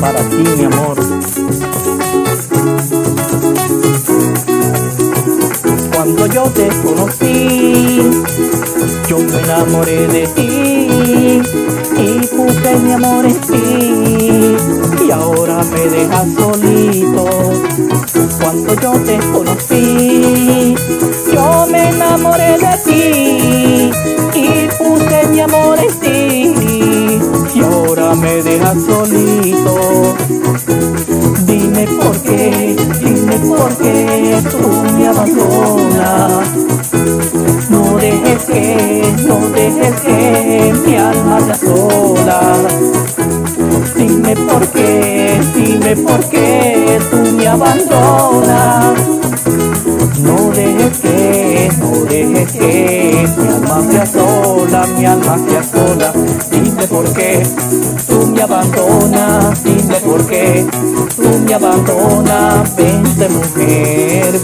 para ti, mi amor. Cuando yo te conocí, yo me enamoré de ti y puse mi amor en ti, y ahora me dejas solito. Cuando yo te conocí, yo me enamoré de ti y puse mi amor en ti, y ahora me dejas solito. Dime por qué tú me abandonas. No dejes que mi alma sea sola. Dime por qué tú me abandonas. No dejes que mi alma sea sola, mi alma sea sola. Dime por qué tú me abandonas, dime por qué tú me abandonas. Vente mujer,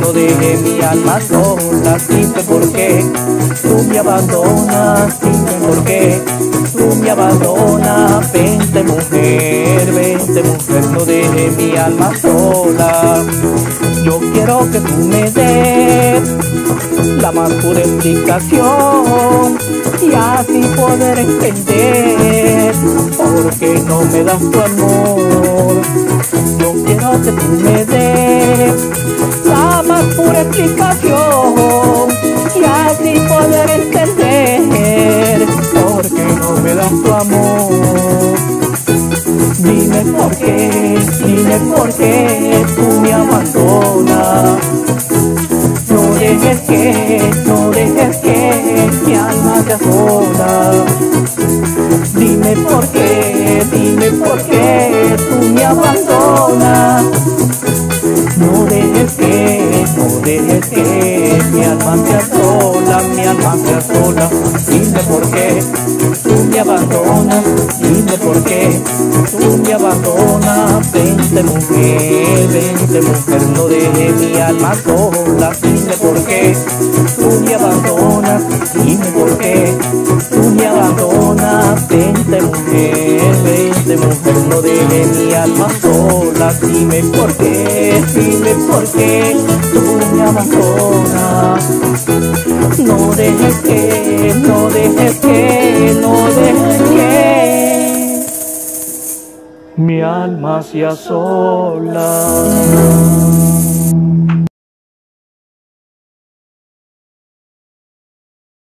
no dejes mi alma sola. Dime por qué tú me abandonas, dime por qué tú me abandonas. Vente mujer, no dejes mi alma sola. Yo quiero que tú me des la más pura explicación y así poder entender por qué no me das tu amor. Yo quiero que tú me des la más pura explicación y así poder entender por qué no me das tu amor. Dime por qué tú me abandonas. No dejes que mi alma sea sola. Dime por qué tú me abandonas. No dejes que mi alma sea sola, mi alma sea sola. Dime por qué tú me abandonas, dime por qué tú me abandonas. Vente mujer, no dejes mi alma sola. Dime por qué tú me abandonas, dime por qué tú me abandonas. Vente mujer, no dejes mi alma sola. Dime por qué tú me abandonas. No dejes que mi alma sea sola.